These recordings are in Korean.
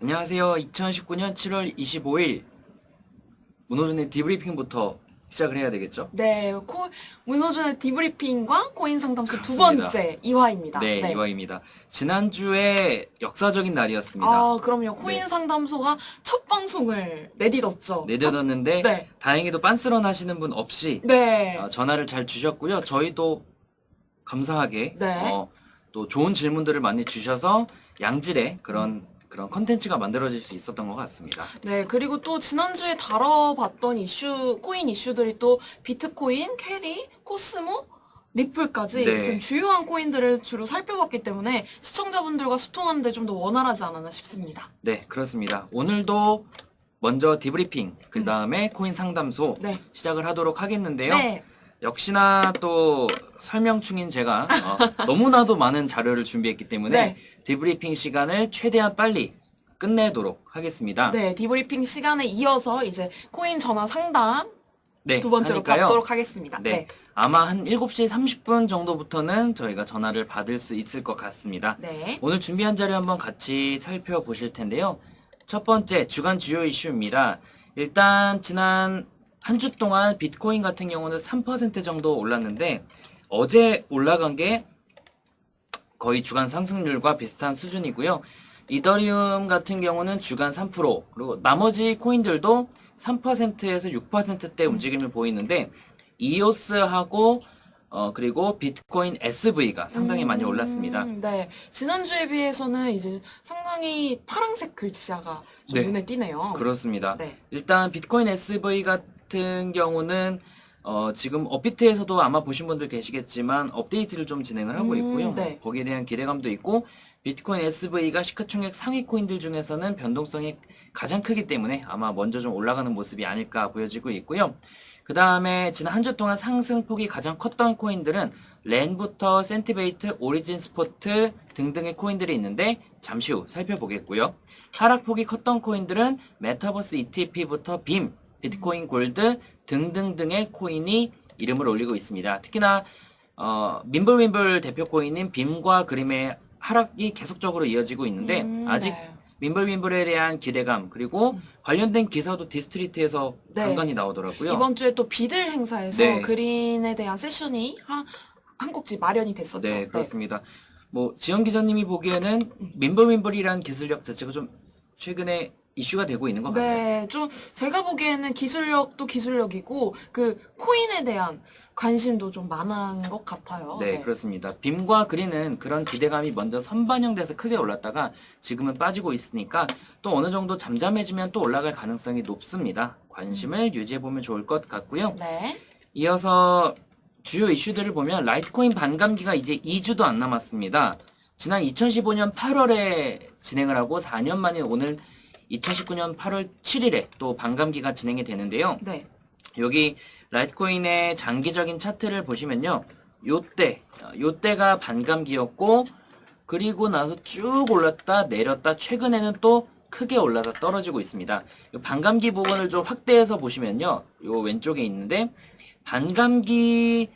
안녕하세요. 2019년 7월 25일 문호준의 디브리핑부터 시작을 해야 되겠죠? 네, 문호준의 디브리핑과 코인 상담소 두 그렇습니다. 번째 2화입니다. 네, 이화입니다. 지난주에 역사적인 날이었습니다. 아, 그럼요. 코인 네. 상담소가 첫 방송을 내딛었죠. 내려뒀는데 네. 다행히도 빤스런 하시는 분 없이 네. 전화를 잘 주셨고요. 저희도 감사하게 네. 또 좋은 질문들을 많이 주셔서 양질의 그런 컨텐츠가 만들어질 수 있었던 것 같습니다. 네, 그리고 또 지난주에 다뤄봤던 코인 이슈들이 또 비트코인, 캐리, 코스모, 리플까지 네. 좀 주요한 코인들을 주로 살펴봤기 때문에 시청자분들과 소통하는데 좀 더 원활하지 않았나 싶습니다. 네, 그렇습니다. 오늘도 먼저 디브리핑, 그 다음에 코인 상담소 네. 시작을 하도록 하겠는데요. 네. 역시나 또 설명충인 제가 너무나도 많은 자료를 준비했기 때문에 네. 디브리핑 시간을 최대한 빨리 끝내도록 하겠습니다. 네, 디브리핑 시간에 이어서 이제 코인 전화 상담 네, 두 번째로 하니까요. 받도록 하겠습니다. 네, 네. 아마 한 7시 30분 정도부터는 저희가 전화를 받을 수 있을 것 같습니다. 네. 오늘 준비한 자료 한번 같이 살펴보실 텐데요. 첫 번째, 주간 주요 이슈입니다. 일단 지난 한 주 동안 비트코인 같은 경우는 3% 정도 올랐는데 어제 올라간 게 거의 주간 상승률과 비슷한 수준이고요. 이더리움 같은 경우는 주간 3%, 그리고 나머지 코인들도 3%에서 6%대 움직임을 보이는데 이오스하고 그리고 비트코인 SV가 상당히 많이 올랐습니다. 네. 지난주에 비해서는 이제 상당히 파란색 글자가 좀 네. 눈에 띄네요. 그렇습니다. 네. 일단 비트코인 SV 같은 경우는 지금 업비트에서도 아마 보신 분들 계시겠지만 업데이트를 좀 진행을 하고 있고요. 네. 거기에 대한 기대감도 있고 비트코인 SV가 시가총액 상위 코인들 중에서는 변동성이 가장 크기 때문에 아마 먼저 좀 올라가는 모습이 아닐까 보여지고 있고요. 그 다음에 지난 한 주 동안 상승폭이 가장 컸던 코인들은 렌부터 센티베이트, 오리진 스포트 등등의 코인들이 있는데 잠시 후 살펴보겠고요. 하락폭이 컸던 코인들은 메타버스 ETP부터 빔, 비트코인 골드 등등등의 코인이 이름을 올리고 있습니다. 특히나 민블민블 대표 코인인 빔과 그림의 하락이 계속적으로 이어지고 있는데 아직 네. 민블민블에 대한 기대감 그리고 관련된 기사도 디스트리트에서 네. 간간히 나오더라고요. 이번 주에 또 비들 행사에서 네. 그린에 대한 세션이 한 곡지 마련이 됐었죠. 네, 그렇습니다. 뭐 지영 기자님이 보기에는 민블민블이라는 기술력 자체가 좀 최근에 이슈가 되고 있는 것 같아요. 네, 좀 제가 보기에는 기술력도 기술력이고 그 코인에 대한 관심도 좀 많은 것 같아요. 네, 그렇습니다. 빔과 그린은 그런 기대감이 먼저 선반영돼서 크게 올랐다가 지금은 빠지고 있으니까 또 어느 정도 잠잠해지면 또 올라갈 가능성이 높습니다. 관심을 유지해보면 좋을 것 같고요. 네. 이어서 주요 이슈들을 보면 라이트코인 반감기가 이제 2주도 안 남았습니다. 지난 2015년 8월에 진행을 하고 4년 만에 오늘 2019년 8월 7일에 또 반감기가 진행이 되는데요. 네. 여기 라이트코인의 장기적인 차트를 보시면요. 요때가 반감기였고 그리고 나서 쭉 올랐다 내렸다 최근에는 또 크게 올라다 떨어지고 있습니다. 이 반감기 부분을 좀 확대해서 보시면요. 요 왼쪽에 있는데 반감기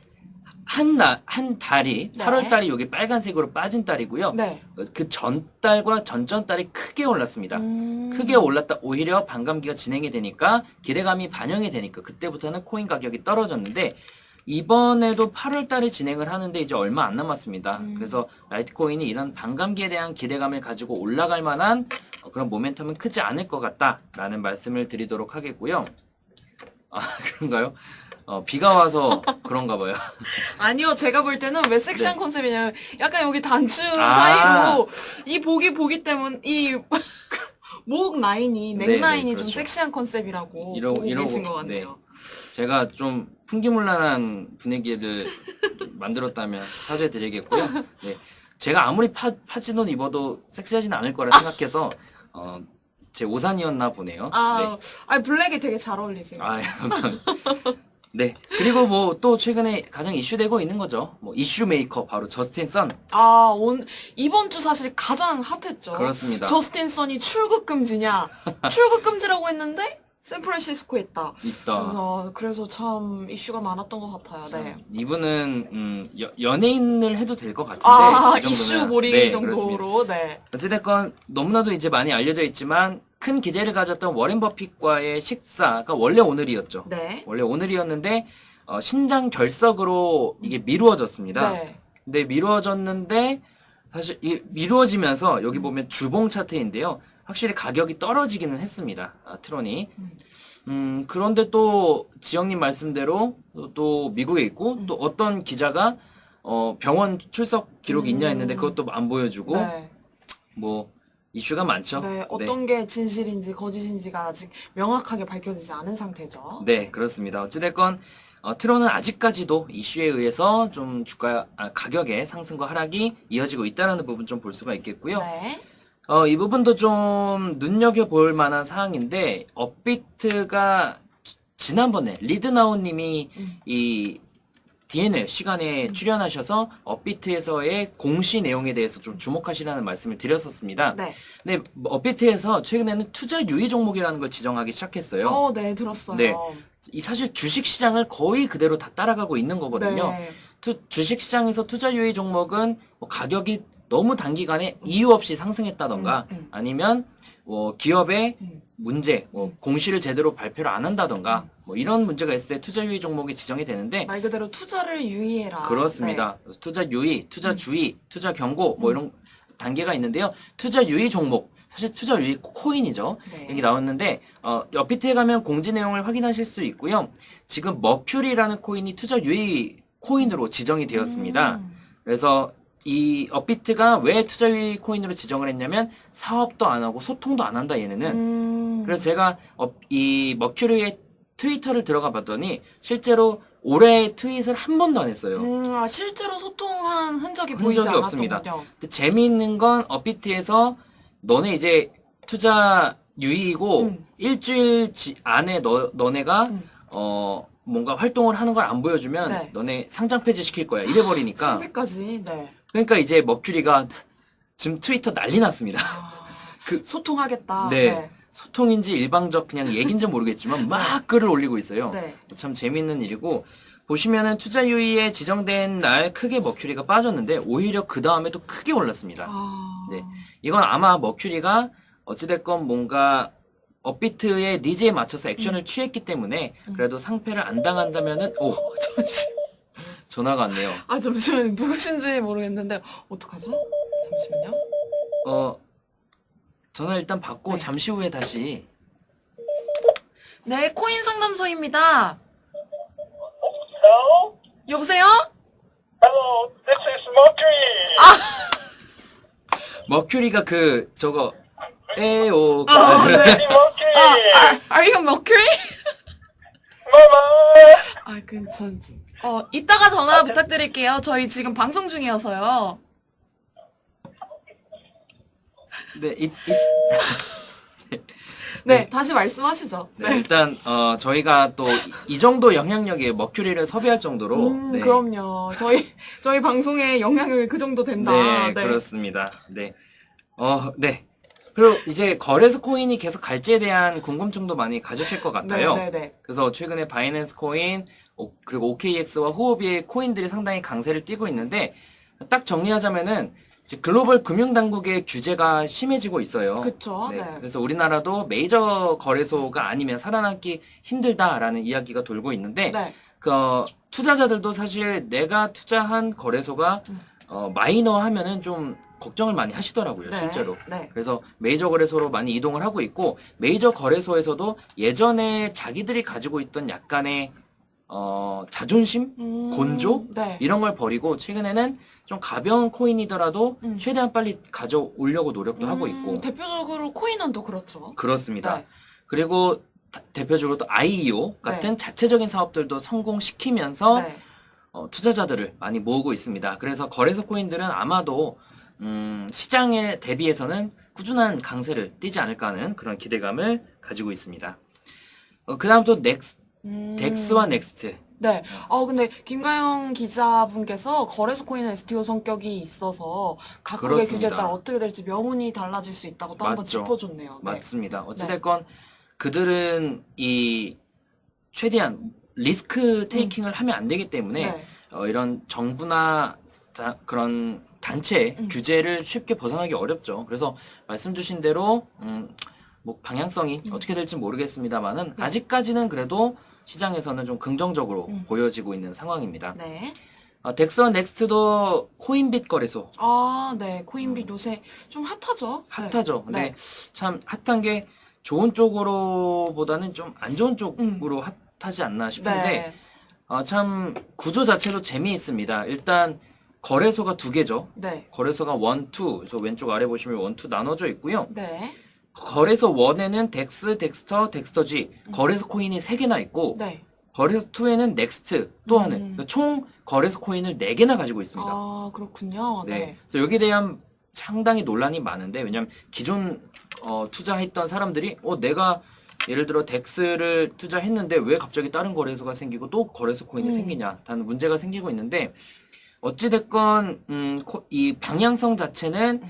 한 달이 네. 8월 달이 여기 빨간색으로 빠진 달이고요. 네. 그 전달과 전전 달이 크게 올랐습니다. 크게 올랐다 오히려 반감기가 진행이 되니까 기대감이 반영이 되니까 그때부터는 코인 가격이 떨어졌는데 이번에도 8월 달에 진행을 하는데 이제 얼마 안 남았습니다. 그래서 라이트코인이 이런 반감기에 대한 기대감을 가지고 올라갈 만한 그런 모멘텀은 크지 않을 것 같다라는 말씀을 드리도록 하겠고요. 아, 그런가요? 비가 와서 그런가 봐요. 아니요, 제가 볼 때는 왜 섹시한 네. 컨셉이냐면 약간 여기 단추 아. 사이로 이 보기 때문 이 목 라인이 네, 넥라인이 네, 좀 그렇죠. 섹시한 컨셉이라고 이러고- 보고 계신 것 같네요. 네. 제가 좀 풍기문란한 분위기를 만들었다면 사죄드리겠고요. 네. 제가 아무리 파지노 입어도 섹시하진 않을 거라 생각해서 제 오산이었나 보네요. 아, 아니 블랙이 되게 잘 어울리세요. 아, 감사합니다. 네. 그리고 뭐 또 최근에 가장 이슈되고 있는 거죠. 뭐 이슈 메이커 바로 저스틴 선. 아, 이번 주 사실 가장 핫했죠. 그렇습니다. 저스틴 선이 출국 금지냐? 출국 금지라고 했는데 샌프란시스코에 있다. 있다. 그래서 참 이슈가 많았던 것 같아요. 네. 이분은 연예인을 해도 될 것 같은데 아, 그 이슈 정도면. 몰이 네, 그렇습니다. 정도로, 네. 어찌됐건 너무나도 이제 많이 알려져 있지만 큰 기대를 가졌던 워렌 버핏과의 식사가 원래 오늘이었죠. 네. 원래 오늘이었는데 신장 결석으로 이게 미루어졌습니다. 네. 근데 미루어졌는데 사실 이 미루어지면서 여기 보면 주봉 차트인데요. 확실히 가격이 떨어지기는 했습니다. 트론이. 그런데 또 지영님 말씀대로 또 미국에 있고 또 어떤 기자가 병원 출석 기록이 있냐 했는데 그것도 안 보여주고 네. 뭐 이슈가 많죠. 네. 어떤 게 진실인지 거짓인지가 아직 명확하게 밝혀지지 않은 상태죠. 네, 그렇습니다. 어찌됐건 트론은 아직까지도 이슈에 의해서 좀 가격의 상승과 하락이 이어지고 있다는 부분 좀 볼 수가 있겠고요. 네. 이 부분도 좀 눈여겨볼 만한 사항인데, 업비트가 지난번에 리드나우님이 이 DNL 시간에 출연하셔서 업비트에서의 공시 내용에 대해서 좀 주목하시라는 말씀을 드렸었습니다. 네. 근데 업비트에서 최근에는 투자 유의 종목이라는 걸 지정하기 시작했어요. 네, 들었어요. 네. 이 사실 주식 시장을 거의 그대로 다 따라가고 있는 거거든요. 네. 주식 시장에서 투자 유의 종목은 뭐 가격이 너무 단기간에 이유 없이 상승했다던가 아니면 뭐 기업의 문제, 뭐 공시를 제대로 발표를 안 한다던가 뭐 이런 문제가 있을 때 투자 유의 종목이 지정이 되는데 말 그대로 투자를 유의해라. 그렇습니다. 투자 유의, 투자 주의, 투자 경고 뭐 이런 단계가 있는데요. 투자 유의 종목 사실 투자 유의 코인이죠. 네. 여기 나왔는데 업비트에 가면 공지 내용을 확인하실 수 있고요. 지금 머큐리라는 코인이 투자 유의 코인으로 지정이 되었습니다. 그래서 이 업비트가 왜 투자 유의 코인으로 지정을 했냐면 사업도 안 하고 소통도 안 한다 얘네는. 그래서 제가 이 머큐리의 트위터를 들어가 봤더니 실제로 올해 트윗을 한 번도 안 했어요. 실제로 소통한 흔적이 흔적이 보이지 없습니다. 않았던군요. 근데 재미있는 건 업비트에서 너네 이제 투자 유의이고 일주일 안에 너네가 뭔가 활동을 하는 걸 안 보여주면 네. 너네 상장 폐지 시킬 거야. 이래 버리니까. 상비까지. 네. 그러니까 이제 머큐리가 지금 트위터 난리 났습니다. 소통하겠다. 네. 소통인지 일방적 그냥 얘긴지 모르겠지만 막 글을 올리고 있어요. 네. 참 재밌는 일이고 보시면은 투자 유의에 지정된 날 크게 머큐리가 빠졌는데 오히려 그 다음에 또 크게 올랐습니다. 네. 이건 아마 머큐리가 어찌됐건 뭔가 업비트의 니즈에 맞춰서 액션을 취했기 때문에 그래도 상패를 안 당한다면은 잠시. 전화가 왔네요. 잠시만요. 누구신지 모르겠는데 어떡하죠? 잠시만요. 전화 일단 받고 네. 잠시 후에 다시. 네, 코인 상담소입니다. Hello? 여보세요? Hello, this is Mercury. 머큐리가 저거 에오 Lady Mercury. Are you Mercury? Mama. 이따가 전화 부탁드릴게요. 저희 지금 방송 중이어서요. 네, 네, 다시 말씀하시죠. 네, 일단 저희가 또 이 정도 영향력의 머큐리를 섭외할 정도로 네. 그럼요. 저희 방송에 영향을 그 정도 된다. 네, 그렇습니다. 네. 네. 그리고 이제 거래소 코인이 계속 갈지에 대한 궁금증도 많이 가지실 것 같아요. 네. 그래서 최근에 바이낸스 코인 그리고 OKX와 후오비의 코인들이 상당히 강세를 띠고 있는데 딱 정리하자면은 이제 글로벌 금융당국의 규제가 심해지고 있어요. 그쵸. 네. 네. 그래서 우리나라도 메이저 거래소가 아니면 살아남기 힘들다라는 이야기가 돌고 있는데 네. 투자자들도 사실 내가 투자한 거래소가 마이너 하면은 좀 걱정을 많이 하시더라고요, 네. 실제로. 네. 그래서 메이저 거래소로 많이 이동을 하고 있고 메이저 거래소에서도 예전에 자기들이 가지고 있던 약간의 자존심, 곤조 네. 이런 걸 버리고 최근에는 좀 가벼운 코인이더라도 최대한 빨리 가져오려고 노력도 하고 있고. 대표적으로 코인원도 그렇죠. 그렇습니다. 네. 그리고 대표적으로 또 IEO 같은 자체적인 사업들도 성공시키면서 네. 투자자들을 많이 모으고 있습니다. 그래서 거래소 코인들은 아마도 시장에 대비해서는 꾸준한 강세를 띠지 않을까 하는 그런 기대감을 가지고 있습니다. 그 다음 또 덱스와 넥스트. 네. 근데 김가영 기자분께서 거래소 코인은 STO 성격이 있어서 각국의 그렇습니다. 규제에 따라 어떻게 될지 명운이 달라질 수 있다고 또 한번 맞죠. 짚어줬네요. 네. 맞습니다. 어찌됐건 그들은 이 최대한 리스크 테이킹을 하면 안 되기 때문에 네. 이런 정부나 그런 단체 규제를 쉽게 벗어나기 어렵죠. 그래서 말씀 주신 대로 뭐 방향성이 어떻게 될지 모르겠습니다만은 네. 아직까지는 그래도 시장에서는 좀 긍정적으로 보여지고 있는 상황입니다. 네. 덱스원 넥스트도 코인빗 거래소 아, 네. 코인빗 요새 좀 핫하죠? 핫하죠. 근데 네. 참 핫한 게 좋은 쪽으로보다는 좀 안 좋은 쪽으로 핫하지 않나 싶은데 네. 참 구조 자체도 재미있습니다. 일단 거래소가 두 개죠. 네. 거래소가 1, 2, 그래서 왼쪽 아래 보시면 1, 2 나눠져 있고요. 네. 거래소 1에는 덱스, 덱스터, 덱스터지 거래소 코인이 3개나 있고 네. 거래소 2에는 넥스트 또 하는 그러니까 총 거래소 코인을 4개나 가지고 있습니다. 아, 그렇군요. 네. 네. 그래서 여기에 대한 상당히 논란이 많은데 왜냐면 기존 투자했던 사람들이 내가 예를 들어 덱스를 투자했는데 왜 갑자기 다른 거래소가 생기고 또 거래소 코인이 생기냐 라는 문제가 생기고 있는데 어찌됐건 이 방향성 자체는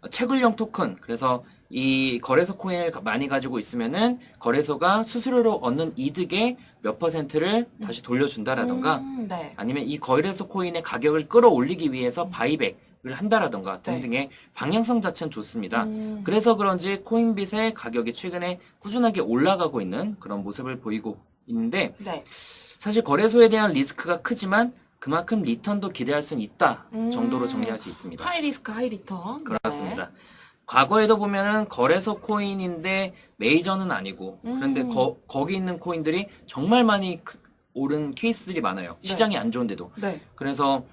채굴형 토큰 그래서 이 거래소 코인을 많이 가지고 있으면은 거래소가 수수료로 얻는 이득의 몇 %를 다시 돌려준다라던가 네. 아니면 이 거래소 코인의 가격을 끌어올리기 위해서 바이백을 한다라던가 네. 등등의 방향성 자체는 좋습니다. 그래서 그런지 코인빗의 가격이 최근에 꾸준하게 올라가고 있는 그런 모습을 보이고 있는데 네. 사실 거래소에 대한 리스크가 크지만 그만큼 리턴도 기대할 수는 있다 정도로 정리할 수 있습니다. 하이 리스크, 하이 리턴. 그렇습니다. 과거에도 보면은 거래소 코인인데 메이저는 아니고 그런데 거기 있는 코인들이 정말 많이 오른 케이스들이 많아요. 네. 시장이 안 좋은데도. 네. 그래서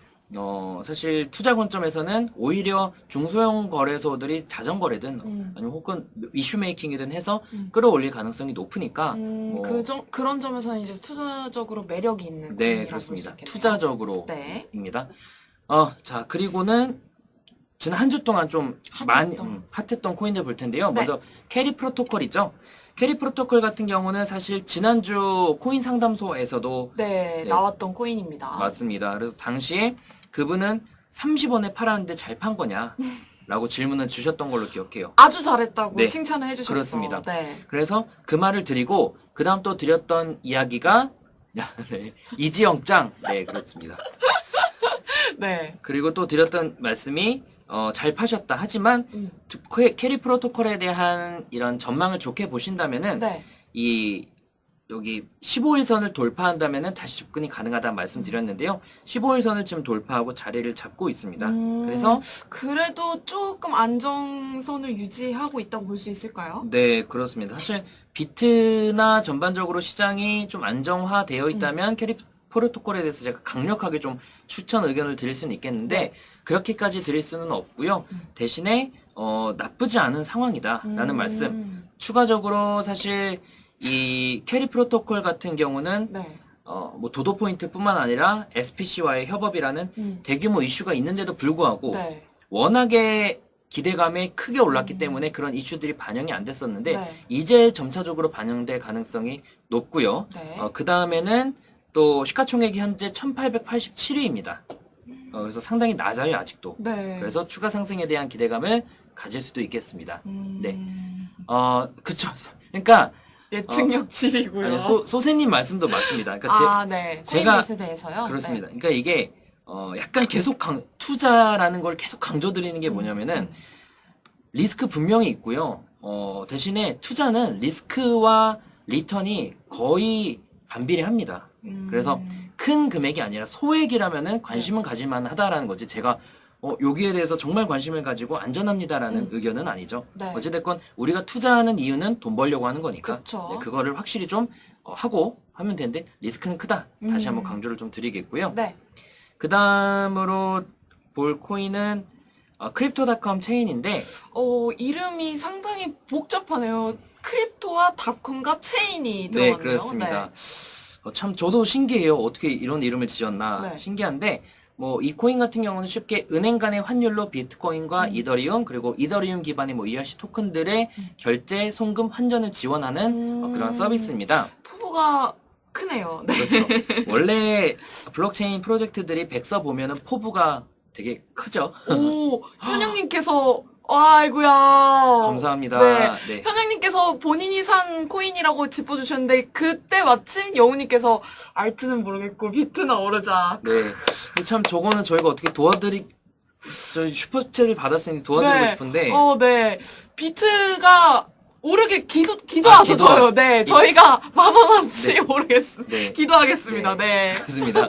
사실 투자 관점에서는 오히려 중소형 거래소들이 자전거래든 아니면 혹은 이슈 메이킹이든 해서 끌어올릴 가능성이 높으니까 뭐 그런 점에서는 이제 투자적으로 매력이 있는 네, 코인이라고 그렇습니다. 볼수 있겠네요. 투자적으로입니다. 네. 자, 그리고는 지난 한 주 동안 좀 많이 핫했던. 핫했던 코인들 볼 텐데요. 네. 먼저 캐리 프로토콜 있죠. 캐리 프로토콜 같은 경우는 사실 지난주 코인 상담소에서도 네, 네. 나왔던 코인입니다. 맞습니다. 그래서 당시에 그분은 30원에 팔았는데 잘 판 거냐? 라고 질문을 주셨던 걸로 기억해요. 아주 잘했다고 네, 칭찬을 해주셨죠. 그렇습니다. 네. 그래서 그 말을 드리고 그 다음 또 드렸던 이야기가 네, 이지영짱 네 그렇습니다. 네. 그리고 또 드렸던 말씀이 잘 파셨다. 하지만 캐리 프로토콜에 대한 이런 전망을 좋게 보신다면은 네. 이 여기 15일선을 돌파한다면은 다시 접근이 가능하다 말씀드렸는데요. 15일선을 지금 돌파하고 자리를 잡고 있습니다. 그래서 그래도 조금 안정선을 유지하고 있다고 볼 수 있을까요? 네, 그렇습니다. 사실 비트나 전반적으로 시장이 좀 안정화되어 있다면 캐리 프로토콜에 대해서 제가 강력하게 좀 추천 의견을 드릴 수는 있겠는데 네. 그렇게까지 드릴 수는 없고요. 대신에 나쁘지 않은 상황이다라는 말씀. 추가적으로 사실 이 캐리 프로토콜 같은 경우는 네. 뭐 도도 포인트뿐만 아니라 SPC와의 협업이라는 대규모 이슈가 있는데도 불구하고 네. 워낙에 기대감이 크게 올랐기 때문에 그런 이슈들이 반영이 안 됐었는데 네. 이제 점차적으로 반영될 가능성이 높고요. 네. 그 다음에는 또 시가총액이 현재 1887위입니다. 그래서 상당히 낮아요 아직도. 네. 그래서 추가 상승에 대한 기대감을 가질 수도 있겠습니다. 네. 그쵸. 그러니까 예측력 7이고요. 아니, 소세님 말씀도 맞습니다. 그러니까 네. 제가- 코인빗에 대해서요. 그렇습니다. 그러니까 이게 약간 계속 투자라는 걸 계속 강조드리는 게 뭐냐면은 리스크 분명히 있고요. 대신에 투자는 리스크와 리턴이 거의 반비례합니다. 그래서 큰 금액이 아니라 소액이라면은 관심은 가질만 하다라는 거지. 제가 여기에 대해서 정말 관심을 가지고 안전합니다라는 의견은 아니죠. 네. 어찌됐건 우리가 투자하는 이유는 돈 벌려고 하는 거니까. 그쵸. 네, 그거를 확실히 좀 하고 하면 되는데 리스크는 크다. 다시 한번 강조를 좀 드리겠고요. 네. 그 다음으로 볼 코인은 크립토닷컴 체인인데 이름이 상당히 복잡하네요. 크립토와 닷컴과 체인이 네, 들어갔네요. 그렇습니다. 참 저도 신기해요. 어떻게 이런 이름을 지었나 네. 신기한데 뭐 이 코인 같은 경우는 쉽게 은행 간의 환율로 비트코인과 이더리움 그리고 이더리움 기반의 뭐 ERC 토큰들의 결제, 송금, 환전을 지원하는 그런 서비스입니다. 포부가 크네요. 네. 그렇죠. 원래 블록체인 프로젝트들이 백서 보면은 포부가 되게 크죠. 현영님께서 아이고야. 감사합니다. 네. 현영님께서 본인이 산 코인이라고 짚어주셨는데 그때 마침 여우님께서 알트는 모르겠고 비트나 오르자. 네. 근데 참 저거는 저희가 어떻게 저희 슈퍼챗을 받았으니 도와드리고 네. 싶은데 네. 비트가 오르길 기도하죠, 기도. 저요. 네. 저희가 마마만치 네. 오르겠습니다. 네. 기도하겠습니다. 네. 그렇습니다.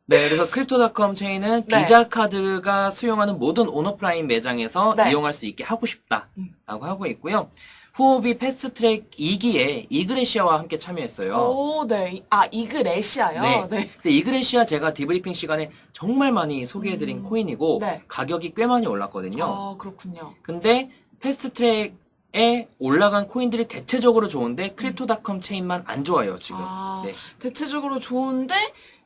네, 그래서 크립토닷컴 체인은 네. 비자 카드가 수용하는 모든 온오프라인 매장에서 네. 이용할 수 있게 하고 싶다라고 하고 있고요. 후오비 패스트트랙 2기에 이그레시아와 함께 참여했어요. 오, 네. 이그레시아요? 네. 네. 근데 이그레시아 제가 디브리핑 시간에 정말 많이 소개해드린 코인이고 네. 가격이 꽤 많이 올랐거든요. 아, 그렇군요. 근데 패스트트랙에 올라간 코인들이 대체적으로 좋은데 크립토닷컴 체인만 안 좋아요 지금. 아, 네. 대체적으로 좋은데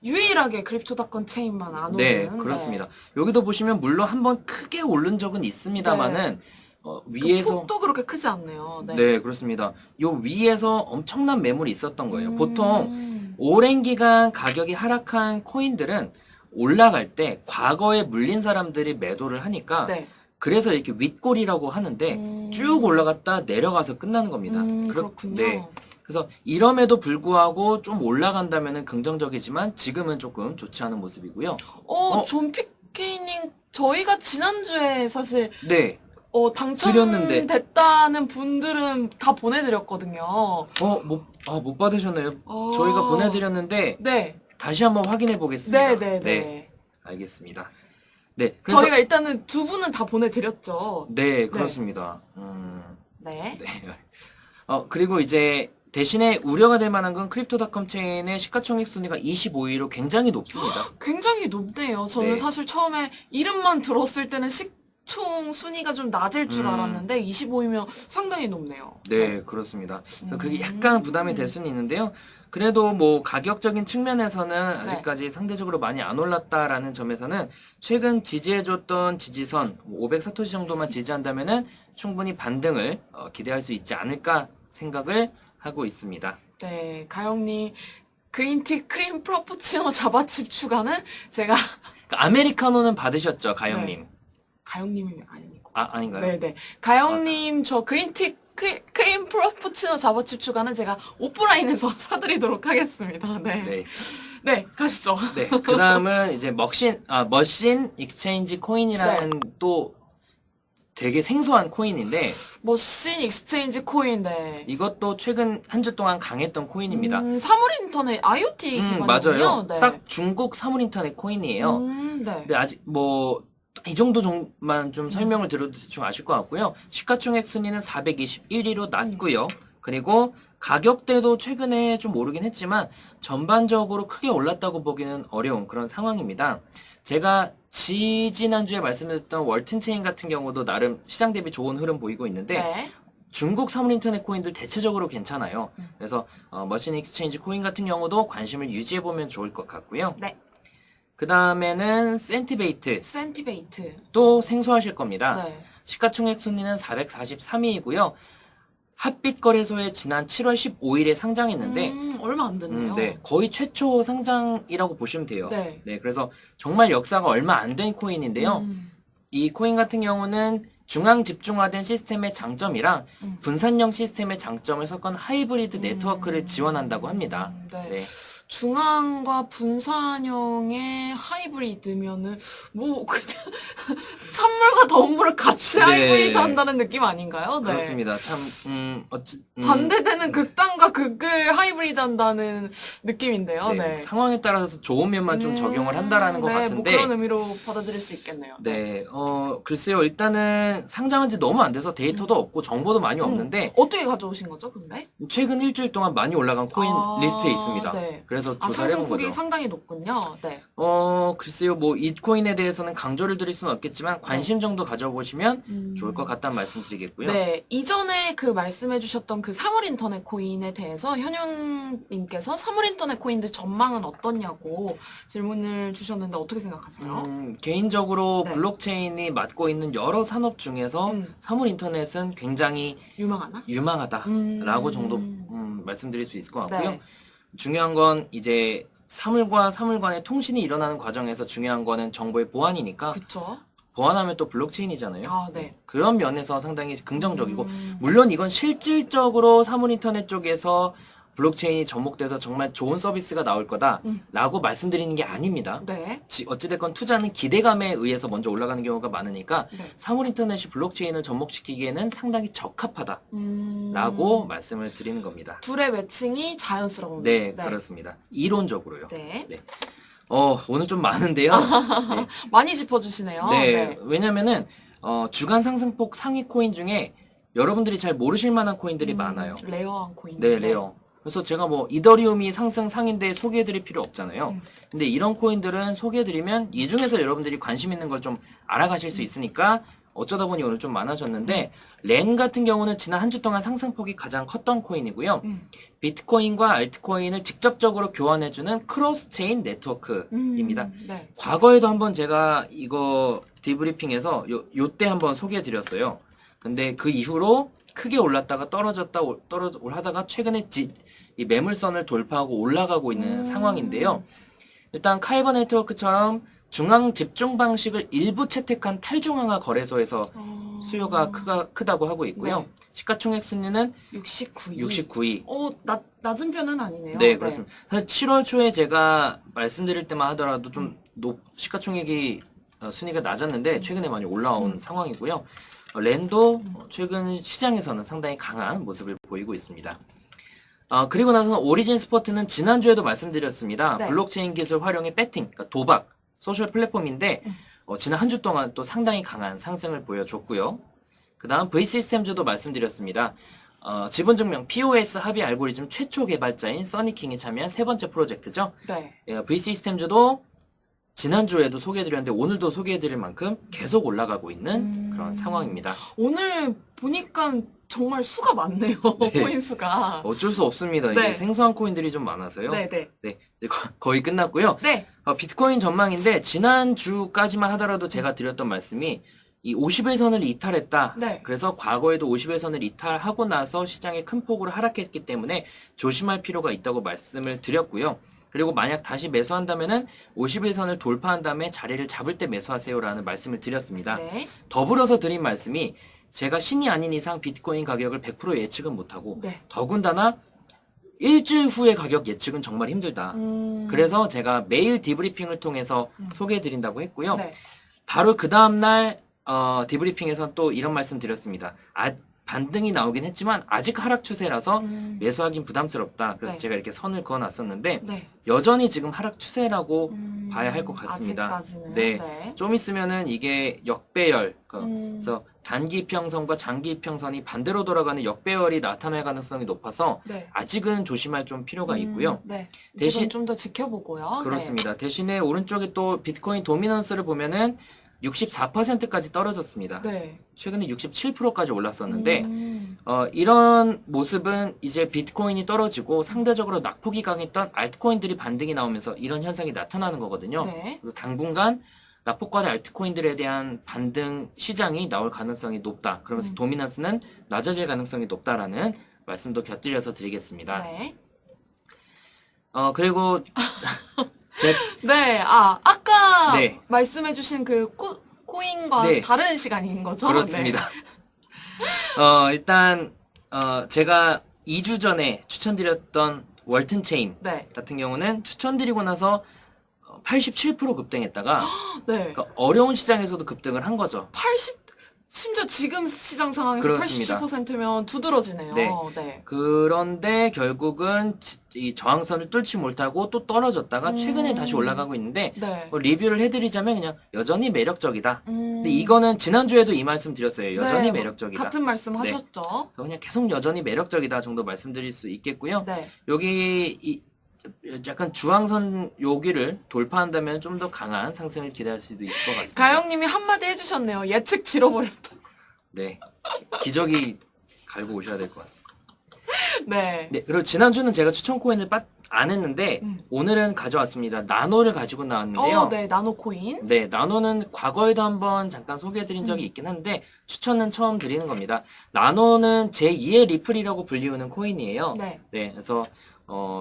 유일하게 크립토닷컴 체인만 안 네, 오르는. 그렇습니다. 여기도 보시면 물론 한번 크게 오른 적은 있습니다만은 그 위에서 폭도 그렇게 크지 않네요. 네. 네, 그렇습니다. 요 위에서 엄청난 매물이 있었던 거예요. 보통 음. 오랜 기간 가격이 하락한 코인들은 올라갈 때 과거에 물린 사람들이 매도를 하니까 네. 그래서 이렇게 윗골이라고 하는데 쭉 올라갔다 내려가서 끝나는 겁니다. 그렇군요. 네. 그래서 이럼에도 불구하고 좀 올라간다면은 긍정적이지만 지금은 조금 좋지 않은 모습이고요. 존피케이님, 저희가 지난주에 사실, 네. 드렸는데. 당첨됐다는 분들은 다 보내드렸거든요. 못 받으셨나요? 아. 저희가 보내드렸는데 네. 다시 한번 확인해 보겠습니다. 네. 알겠습니다. 네. 그래서 저희가 일단은 두 분은 다 보내드렸죠. 네, 그렇습니다. 네. 네. 그리고 이제 대신에 우려가 될 만한 건 크립토닷컴 체인의 시가총액 순위가 25위로 굉장히 높습니다. 굉장히 높네요. 저는 네. 사실 처음에 이름만 들었을 때는 총 순위가 좀 낮을 줄 알았는데 25이면 상당히 높네요. 네, 그렇습니다. 그래서 그게 약간 부담이 될 수는 있는데요. 그래도 뭐 가격적인 측면에서는 아직까지 상대적으로 많이 안 올랐다라는 점에서는 최근 지지해줬던 지지선 500사토시 정도만 지지한다면은 충분히 반등을 기대할 수 있지 않을까 생각을 하고 있습니다. 네, 가영님 그린티 크림 프라푸치노 자바칩 추가는 제가 아메리카노는 받으셨죠, 가영님? 가영님이 아니고. 아닌가요? 네네. 가영님 저 그린티 크림 프라푸치노 자바칩 추가는 제가 오프라인에서 사드리도록 하겠습니다. 네. 네. 네, 가시죠. 네. 그 다음은 이제 머신 익스체인지 코인이라는 또 되게 생소한 코인인데 머신 익스체인지 코인, 네. 이것도 최근 한 주 동안 강했던 코인입니다. 사물인터넷 IoT 기반이군요. 맞아요. 네. 딱 중국 사물인터넷 코인이에요. 네. 근데 아직 이 정도만 좀 설명을 드려도 대충 아실 것 같고요. 시가총액 순위는 421위로 낮고요. 그리고 가격대도 최근에 좀 오르긴 했지만 전반적으로 크게 올랐다고 보기는 어려운 그런 상황입니다. 제가 지난주에 말씀드렸던 월튼체인 같은 경우도 나름 시장 대비 좋은 흐름 보이고 있는데 네. 중국 사물인터넷 코인들 대체적으로 괜찮아요. 그래서 머신 익스체인지 코인 같은 경우도 관심을 유지해보면 좋을 것 같고요. 네. 그 다음에는 센티베이트. 센티베이트. 또 생소하실 겁니다. 네. 시가총액 순위는 443위이고요. 핫빛 거래소에 지난 7월 15일에 상장했는데 얼마 안 됐네요. 네, 거의 최초 상장이라고 보시면 돼요. 네. 그래서 정말 역사가 얼마 안 된 코인인데요. 이 코인 같은 경우는 중앙 집중화된 시스템의 장점이랑 분산형 시스템의 장점을 섞은 하이브리드 네트워크를 지원한다고 합니다. 네. 네. 중앙과 분산형의 하이브리드면은 그냥 찬물과 더운물을 같이 네. 하이브리드 한다는 느낌 아닌가요? 네. 그렇습니다. 참 반대되는 극단과 극을 하이브리드 한다는 느낌인데요. 네. 상황에 따라서 좋은 면만 좀 적용을 한다라는 것 네, 같은데 그런 의미로 받아들일 수 있겠네요. 네, 글쎄요. 일단은 상장한 지 너무 안 돼서 데이터도 없고 정보도 많이 없는데 어떻게 가져오신 거죠, 근데? 최근 일주일 동안 많이 올라간 코인 리스트에 있습니다. 네. 그래서 조사를 해본 상승폭이 거죠. 상당히 높군요. 네. 글쎄요. 이 코인에 대해서는 강조를 드릴 수는 없겠지만 관심 정도 가져보시면 좋을 것 같다는 말씀 드리겠고요. 네, 이전에 말씀해주셨던 사물인터넷 코인에 대해서 현영님께서 사물인터넷 코인들 전망은 어떻냐고 질문을 주셨는데 어떻게 생각하세요? 개인적으로 네. 블록체인이 맡고 있는 여러 산업 중에서 사물인터넷은 굉장히 유망하나? 유망하다라고 정도 말씀드릴 수 있을 것 같고요. 네. 중요한 건 이제 사물과 사물 간의 통신이 일어나는 과정에서 중요한 거는 정보의 보안이니까 그쵸. 보완하면 또 블록체인이잖아요. 아, 네. 그런 면에서 상당히 긍정적이고 물론 이건 실질적으로 사물인터넷 쪽에서 블록체인이 접목돼서 정말 좋은 서비스가 나올 거다라고 말씀드리는 게 아닙니다. 네. 어찌됐건 투자는 기대감에 의해서 먼저 올라가는 경우가 많으니까 네. 사물인터넷이 블록체인을 접목시키기에는 상당히 적합하다라고 말씀을 드리는 겁니다. 둘의 매칭이 자연스러운. 네, 그렇습니다. 이론적으로요. 네. 오늘 좀 많은데요. 네. 많이 짚어주시네요. 네, 왜냐면은 주간 상승폭 상위 코인 중에 여러분들이 잘 모르실 만한 코인들이 많아요. 레어한 코인. 네, 레어. 그래서 제가 뭐 이더리움이 상승 상인데 소개해드릴 필요 없잖아요. 근데 이런 코인들은 소개해드리면 이 중에서 여러분들이 관심 있는 걸 좀 알아가실 수 있으니까 어쩌다 보니 오늘 좀 많아졌는데 렌 같은 경우는 지난 한 주 동안 상승폭이 가장 컸던 코인이고요. 비트코인과 알트코인을 직접적으로 교환해주는 크로스체인 네트워크입니다. 네. 과거에도 한번 제가 이거 디브리핑에서 요때 한번 소개해드렸어요. 근데 그 이후로 크게 올랐다가 떨어졌다 하다가 최근에 이 매물선을 돌파하고 올라가고 있는 상황인데요. 일단 카이버 네트워크처럼 중앙 집중 방식을 일부 채택한 탈중앙화 거래소에서 수요가 크다고 하고 있고요. 네. 시가총액 순위는 69위. 69위. 낮은 편은 아니네요. 네, 그렇습니다. 사실 7월 초에 제가 말씀드릴 때만 하더라도 좀 시가총액이 순위가 낮았는데 최근에 많이 올라온 상황이고요. 렌도 최근 시장에서는 상당히 강한 모습을 보이고 있습니다. 그리고 나서는 오리진 스포츠는 지난주에도 말씀드렸습니다. 네. 블록체인 기술 활용의 배팅, 그러니까 도박, 소셜 플랫폼인데 지난 한 주 동안 또 상당히 강한 상승을 보여줬고요. 그 다음 V시스템즈도 말씀드렸습니다. 지분증명 POS 합의 알고리즘 최초 개발자인 써니킹이 참여한 세 번째 프로젝트죠. 네. V시스템즈도 지난주에도 소개해드렸는데 오늘도 소개해드릴 만큼 계속 올라가고 있는 그런 상황입니다. 오늘 보니까 정말 수가 많네요. 네. 코인 수가. 어쩔 수 없습니다. 네. 이게 생소한 코인들이 좀 많아서요. 네, 네. 네, 이제 거의 끝났고요. 네. 비트코인 전망인데 지난주까지만 하더라도 제가 드렸던 말씀이 이 50일선을 이탈했다. 네. 그래서 과거에도 50일선을 이탈하고 나서 시장이 큰 폭으로 하락했기 때문에 조심할 필요가 있다고 말씀을 드렸고요. 그리고 만약 다시 매수한다면은 50일선을 돌파한 다음에 자리를 잡을 때 매수하세요라는 말씀을 드렸습니다. 네. 더불어서 드린 말씀이 제가 신이 아닌 이상 비트코인 가격을 100% 예측은 못하고 네. 더군다나 일주일 후의 가격 예측은 정말 힘들다. 그래서 제가 매일 디브리핑을 통해서 소개해드린다고 했고요. 네. 바로 그 다음날 디브리핑에서 또 이런 말씀 드렸습니다. 반등이 나오긴 했지만 아직 하락 추세라서 매수하긴 부담스럽다. 그래서 네. 제가 이렇게 선을 그어놨었는데 네. 여전히 지금 하락 추세라고 봐야 할 것 같습니다. 아직까지는. 네. 네. 좀 있으면은 이게 역배열, 그래서 단기 이평선과 장기 이평선이 반대로 돌아가는 역배열이 나타날 가능성이 높아서 네. 아직은 조심할 좀 필요가 있고요. 네. 대신- 대신 좀 더 지켜보고요. 그렇습니다. 대신에 오른쪽에 또 비트코인 도미넌스를 보면은 64%까지 떨어졌습니다. 네. 최근에 67%까지 올랐었는데 네. 이런 모습은 이제 비트코인이 떨어지고 상대적으로 낙폭이 강했던 알트코인들이 반등이 나오면서 이런 현상이 나타나는 거거든요. 네. 그래서 당분간 낙폭과대 알트코인들에 대한 반등 시장이 나올 가능성이 높다. 그러면서 도미넌스는 낮아질 가능성이 높다라는 말씀도 곁들여서 드리겠습니다. 네. 그리고 네. 아까 네. 말씀해주신 그 코인과 네. 다른 시간인 거죠? 그렇습니다. 일단 제가 2주 전에 추천드렸던 월튼 체인 네. 같은 경우는 추천드리고 나서 87% 급등했다가 네. 그러니까 어려운 시장에서도 급등을 한 거죠. 80, 심지어 지금 시장 상황에서 그렇습니다. 87%면 두드러지네요. 네. 네. 그런데 결국은 이 저항선을 뚫지 못하고 또 떨어졌다가 최근에 다시 올라가고 있는데 네. 리뷰를 해드리자면 그냥 여전히 매력적이다. 음, 근데 이거는 지난주에도 이 말씀 드렸어요. 여전히 네, 매력적이다. 같은 말씀 네. 하셨죠? 그래서 그냥 계속 여전히 매력적이다 정도 말씀드릴 수 있겠고요. 네. 여기 약간 주황선 여기를 돌파한다면 좀 더 강한 상승을 기대할 수도 있을 것 같습니다. 가영님이 한마디 해주셨네요. 예측 지뤄버렸다. 네, 기저귀 갈고 오셔야 될 것 같아요. 네. 네, 그리고 지난주는 제가 추천 코인을 안 했는데 오늘은 가져왔습니다. 나노를 가지고 나왔는데요. 네. 나노코인. 네, 나노는 과거에도 한번 잠깐 소개해드린 적이 있긴 한데 추천은 처음 드리는 겁니다. 나노는 제2의 리플이라고 불리우는 코인이에요. 네. 네, 그래서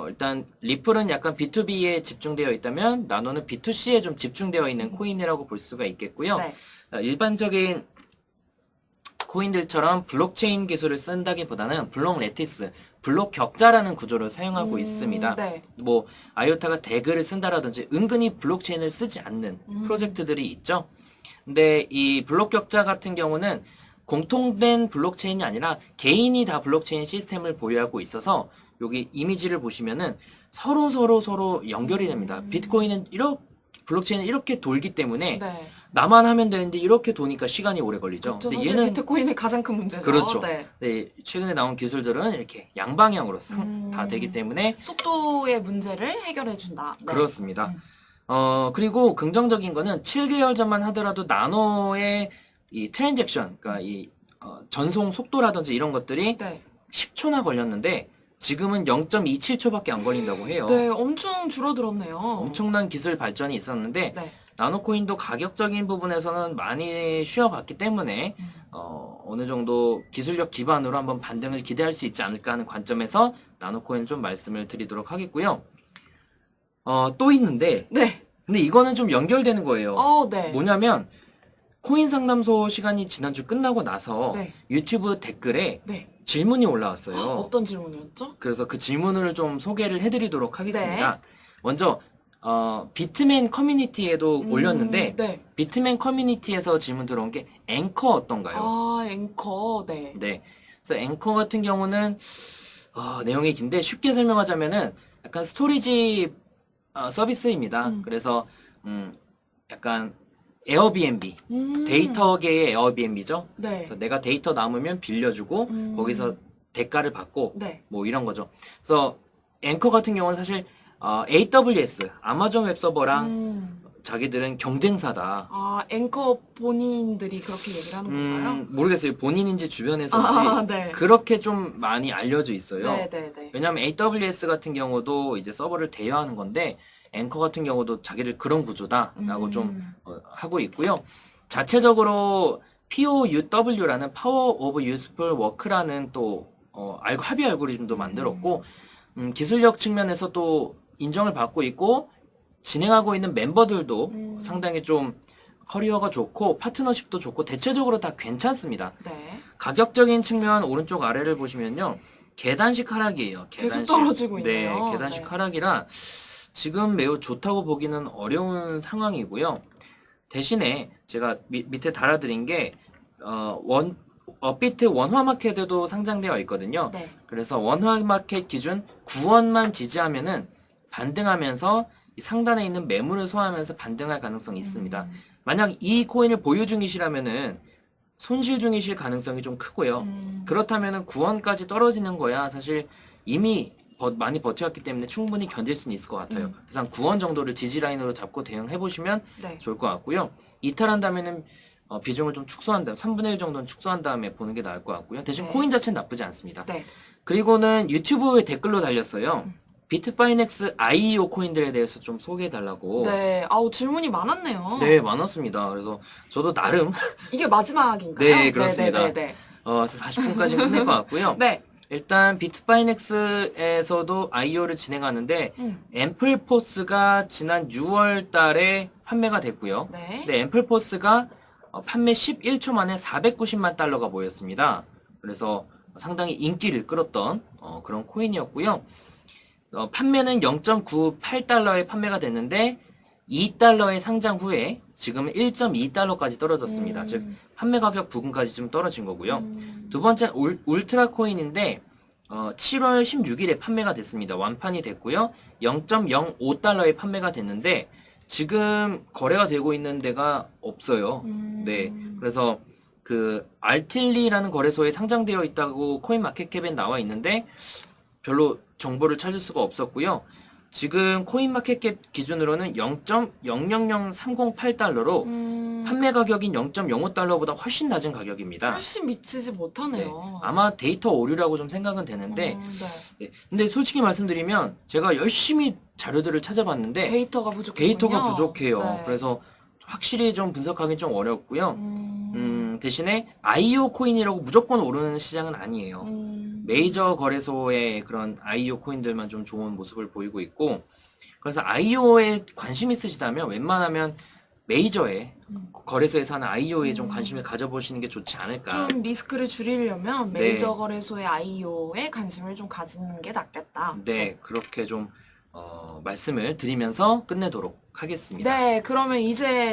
일단 리플은 약간 B2B에 집중되어 있다면 나노는 B2C에 좀 집중되어 있는 코인이라고 볼 수가 있겠고요. 네. 일반적인 코인들처럼 블록체인 기술을 쓴다기보다는 블록 레티스, 블록 격자라는 구조를 사용하고 있습니다. 네. 뭐 아이오타가 대그를 쓴다라든지 은근히 블록체인을 쓰지 않는 프로젝트들이 있죠. 근데 이 블록 격자 같은 경우는 공통된 블록체인이 아니라 개인이 다 블록체인 시스템을 보유하고 있어서 여기 이미지를 보시면은 서로 연결이 됩니다. 비트코인은 블록체인은 이렇게 돌기 때문에 네. 나만 하면 되는데 이렇게 도니까 시간이 오래 걸리죠. 그렇죠. 근데 사실 비트코인의 가장 큰 문제죠. 그렇죠. 네. 네, 최근에 나온 기술들은 이렇게 양방향으로 다 되기 때문에 속도의 문제를 해결해 준다. 네. 그렇습니다. 그리고 긍정적인 거는 7개월 전만 하더라도 나노의 이 트랜잭션, 그러니까 이 전송 속도라든지 이런 것들이 네. 10초나 걸렸는데 지금은 0.27초밖에 안 걸린다고 해요. 네, 엄청 줄어들었네요. 엄청난 기술 발전이 있었는데 네. 나노코인도 가격적인 부분에서는 많이 쉬어갔기 때문에 어느 정도 기술력 기반으로 한번 반등을 기대할 수 있지 않을까 하는 관점에서 나노코인 좀 말씀을 드리도록 하겠고요. 또 있는데 네. 근데 이거는 좀 연결되는 거예요. 네. 뭐냐면 코인 상담소 시간이 지난주 끝나고 나서 네. 유튜브 댓글에 네. 질문이 올라왔어요. 어떤 질문이었죠? 그래서 그 질문을 좀 소개를 해드리도록 하겠습니다. 먼저 비트맨 커뮤니티에도 올렸는데 네. 비트맨 커뮤니티에서 질문 들어온 게 앵커 어떤가요? 앵커. 네. 네. 그래서 앵커 같은 경우는 내용이 긴데 쉽게 설명하자면은 약간 스토리지 서비스입니다. 그래서 약간 에어비앤비 데이터계의 에어비앤비죠. 네. 그래서 내가 데이터 남으면 빌려주고 거기서 대가를 받고 네. 뭐 이런 거죠. 그래서 앵커 같은 경우는 사실 AWS 아마존 웹서버랑 자기들은 경쟁사다. 앵커 본인들이 그렇게 얘기를 하는 건가요? 모르겠어요. 본인인지 주변에서인지 네. 그렇게 좀 많이 알려져 있어요. 네. 왜냐하면 AWS 같은 경우도 이제 서버를 대여하는 건데 앵커 같은 경우도 자기들 그런 구조다라고 좀 하고 있고요. 자체적으로 POUW라는 Power of Useful Work라는 또 합의 알고리즘도 만들었고 기술력 측면에서 또 인정을 받고 있고 진행하고 있는 멤버들도 상당히 좀 커리어가 좋고 파트너십도 좋고 대체적으로 다 괜찮습니다. 네. 가격적인 측면 오른쪽 아래를 보시면요. 계단식 하락이에요. 계속 떨어지고 있네요. 네, 계단식 네. 하락이라 지금 매우 좋다고 보기는 어려운 상황이고요. 대신에 제가 밑에 달아드린 게 업비트 원화 마켓에도 상장되어 있거든요. 네. 그래서 원화 마켓 기준 9원만 지지하면은 반등하면서 이 상단에 있는 매물을 소화하면서 반등할 가능성이 있습니다. 만약 이 코인을 보유 중이시라면은 손실 중이실 가능성이 좀 크고요. 그렇다면은 9원까지 떨어지는 거야 사실 이미 많이 버텨왔기 때문에 충분히 견딜 수는 있을 것 같아요. 그래서 한 9원 정도를 지지 라인으로 잡고 대응해 보시면 네. 좋을 것 같고요. 이탈한다면은 비중을 좀 축소한 다음 3분의 1 정도는 축소한 다음에 보는 게 나을 것 같고요. 대신 네. 코인 자체는 나쁘지 않습니다. 네. 그리고는 유튜브에 댓글로 달렸어요. 비트파이넥스 IEO 코인들에 대해서 좀 소개해 달라고. 네. 질문이 많았네요. 네, 많았습니다. 그래서 저도 나름 이게 마지막인가요? 네, 그렇습니다. 네. 그래서 40분까지 끝낼 것 같고요. 네. 일단 비트파이넥스에서도 IEO를 진행하는데 앰플포스가 지난 6월 달에 판매가 됐고요. 네. 근데 앰플포스가 판매 11초 만에 490만 달러가 모였습니다. 그래서 상당히 인기를 끌었던 그런 코인이었고요. 판매는 0.98달러에 판매가 됐는데 2달러의 상장 후에 지금은 1.2달러까지 떨어졌습니다. 즉 판매 가격 부근까지 좀 떨어진 거고요. 두 번째는 울트라 코인인데 7월 16일에 판매가 됐습니다. 완판이 됐고요. 0.05달러에 판매가 됐는데 지금 거래가 되고 있는 데가 없어요. 네. 그래서 그 알틸리라는 거래소에 상장되어 있다고 코인마켓캡에 나와 있는데 별로 정보를 찾을 수가 없었고요. 지금 코인마켓캡 기준으로는 0.000308달러로 판매 가격인 0.05달러보다 훨씬 낮은 가격입니다. 훨씬 미치지 네. 못하네요. 아마 데이터 오류라고 좀 생각은 되는데 네. 네. 근데 솔직히 말씀드리면 제가 열심히 자료들을 찾아봤는데 데이터가 부족해요. 데이터가 부족해요. 네. 그래서 확실히 좀 분석하기 좀 어렵고요. 대신에 IO 코인이라고 무조건 오르는 시장은 아니에요. 메이저 거래소의 그런 IEO 코인들만 좀 좋은 모습을 보이고 있고, 그래서 IEO에 관심 있으시다면 웬만하면 메이저의 거래소에서 하는 IEO에 좀 관심을 가져보시는 게 좋지 않을까. 좀 리스크를 줄이려면 네. 메이저 거래소의 IEO에 관심을 좀 가지는 게 낫겠다. 네, 그렇게 좀 말씀을 드리면서 끝내도록 하겠습니다. 네, 그러면 이제